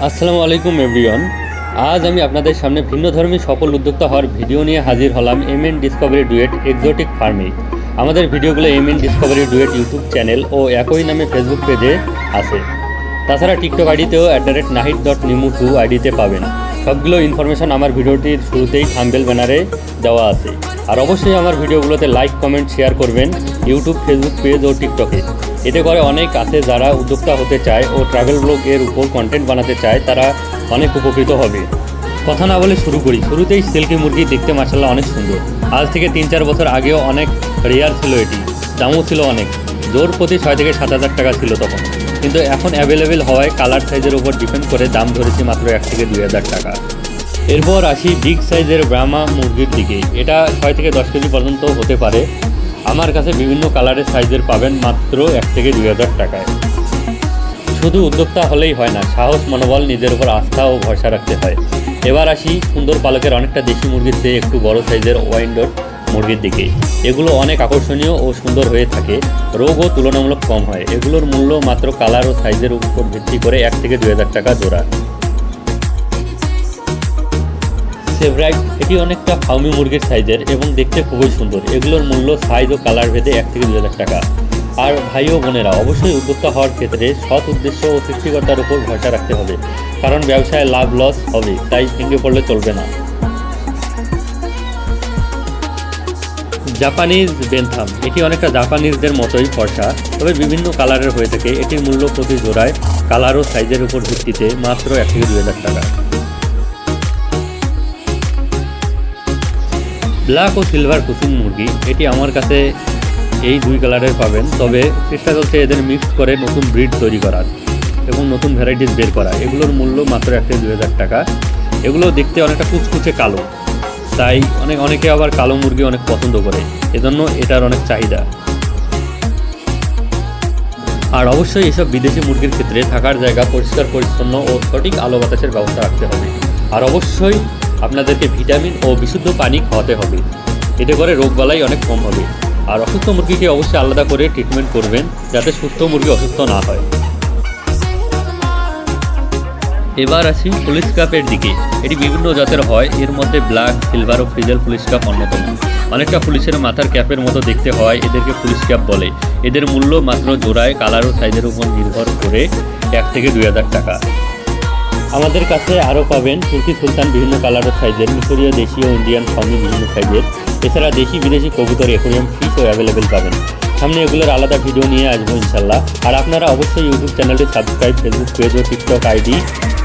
আসসালামু আলাইকুম এভরিওয়ান। আজ আমি আপনাদের সামনে ভিন্নধর্মী সফল উদ্যোক্তা হওয়ার ভিডিও নিয়ে হাজির হলাম এমএন ডিসকভারি ডুয়েট এক্সোটিক ফার্মে। আমাদের ভিডিওগুলো MN discovery duet YouTube channel ও একই নামে ফেসবুক পেজে আছে। তাছাড়া টিকটক আইডিতেও @nahid.nimu2 আইডিতে পাবেন। সবগুলো ইনফরমেশন আমার ভিডিওটির শুরুতেই থাম্বনেল ব্যানারে দেওয়া আছে। আর অবশ্যই আমার ভিডিওগুলোতে লাইক কমেন্ট শেয়ার করবেন ইউটিউব, ফেসবুক পেজ ও টিকটকে। এতে করে অনেক আছে যারা উদ্যোক্তা হতে চায় ও ট্রাভেল ব্লগের উপর কন্টেন্ট বানাতে চায়, তারা অনেক উপকৃত হবে। কথা না বলে শুরু করি। শুরুতেই সিল্কি মুরগি দেখতে মাশাআল্লাহ অনেক সুন্দর। আজ থেকে 3-4 বছর আগেও অনেক রেয়ার ছিল এটি, দামও ছিল অনেক, জোর প্রতি 6 থেকে 7 হাজার টাকা ছিল তখন। কিন্তু এখন অ্যাভেলেবেল হওয়ায় কালার সাইজের উপর ডিপেন্ড করে দাম ধরেছি মাত্র 1 থেকে 2 হাজার টাকা। এরপর আসি বিগ সাইজের ব্রাহ্মা মুরগির দিকে। এটা 6 থেকে 10 কেজি পর্যন্ত হতে পারে। আমার কাছে বিভিন্ন কালারের সাইজের পাবেন মাত্র 1 থেকে 2 হাজার টাকায়। শুধু উদ্যোক্তা হলেই হয় না, সাহস, মনোবল, নিজের উপর আস্থা ও ভরসা রাখতে হয়। এবার আসি সুন্দর পালকের অনেকটা দেশি মুরগির চেয়ে একটু বড় সাইজের ওয়াইন্ডোর মুরগির দিকে। এগুলো অনেক আকর্ষণীয় ও সুন্দর হয়ে থাকে, রোগও তুলনামূলক কম হয়। এগুলোর মূল্য মাত্র কালার ও সাইজের উপর ভিত্তি করে 1 থেকে 2 হাজার টাকা জোড়া। সেভরাইট, এটি অনেকটা ফার্মি মুরগির সাইজের এবং দেখতে খুবই সুন্দর। এগুলোর মূল্য সাইজ ও কালার ভেদে 1 থেকে 2 হাজার টাকা। আর ভাই ও বোনেরা, অবশ্যই উদ্যোক্তা হওয়ার ক্ষেত্রে সৎ উদ্দেশ্য ও সৃষ্টিকর্তার উপর ভরসা রাখতে হবে, কারণ ব্যবসায় লাভ লস হবে, তাই ভেঙে পড়লে চলবে না। জাপানিজ বেনথাম, এটি অনেকটা জাপানিজদের মতোই ফর্সা, তবে বিভিন্ন কালারের হয়ে থাকে। এটির মূল্য প্রতি জোড়ায় কালার ও সাইজের উপর ভিত্তিতে মাত্র 1 থেকে 2 হাজার টাকা। ব্ল্যাক ও সিলভার কুসুম মুরগি, এটি আমার কাছে এই 2 কালারের পাবেন, তবে চেষ্টা চলছে এদের মিক্স করে নতুন ব্রিড তৈরি করার এবং নতুন ভ্যারাইটিস বের করা। এগুলোর মূল্য মাত্র 1 থেকে 2 হাজার টাকা। এগুলো দেখতে অনেকটা কুচকুচে কালো, তাই অনেকে আবার কালো মুরগি অনেক পছন্দ করে, এজন্য এটার অনেক চাহিদা। আর অবশ্যই এসব বিদেশি মুরগির ক্ষেত্রে থাকার জায়গা পরিষ্কার পরিচ্ছন্ন ও সঠিক আলো বাতাসের ব্যবস্থা রাখতে হবে। আর অবশ্যই আপনাদেরকে ভিটামিন ও বিশুদ্ধ পানি খাওয়াতে হবে, এতে করে রোগবালাই অনেক কম হবে। আর অসুস্থ মুরগিকে অবশ্যই আলাদা করে ট্রিটমেন্ট করবেন, যাতে সুস্থ মুরগি অসুস্থ না হয়। এবার আসি পুলিশ কাপের দিকে। এটি বিভিন্ন জাতের হয়, এর মধ্যে ব্ল্যাক, সিলভার ও ফ্রিজেল পুলিশ কাপ অন্যতম। অনেকটা পুলিশের মাথার ক্যাপের মতো দেখতে হয়, এদেরকে পুলিশ ক্যাপ বলে। এদের মূল্য মাত্র জোড়ায় কালার ও সাইজের উপর নির্ভর করে 1 থেকে 2 হাজার টাকা। আমাদের কাছে আরও পাবেন তুর্কি সুলতান বিভিন্ন কালার ও সাইজের, মিশরীয়, দেশি ও ইন্ডিয়ান ফার্মি বিভিন্ন সাইজের। এছাড়া দেশি বিদেশি কবুতর, অ্যাকোয়ারিয়াম ফিশও অ্যাভেলেবেল পাবেন। সামনে এগুলোর আলাদা ভিডিও নিয়ে আসবো ইনশাল্লাহ। আর আপনারা অবশ্যই ইউটিউব চ্যানেলটি সাবস্ক্রাইব, ফেসবুক পেজ ও টিকটক আইডি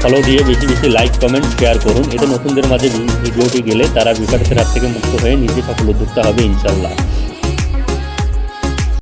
ফলো দিয়ে বেশি বেশি লাইক কমেন্ট শেয়ার করুন। এতে নতুনদের মাঝে ভিডিওটি গেলে তারা বিকাশের হাত থেকে মুক্ত হয়ে নিজে সফল উদ্যোক্তা হবে ইনশাল্লাহ।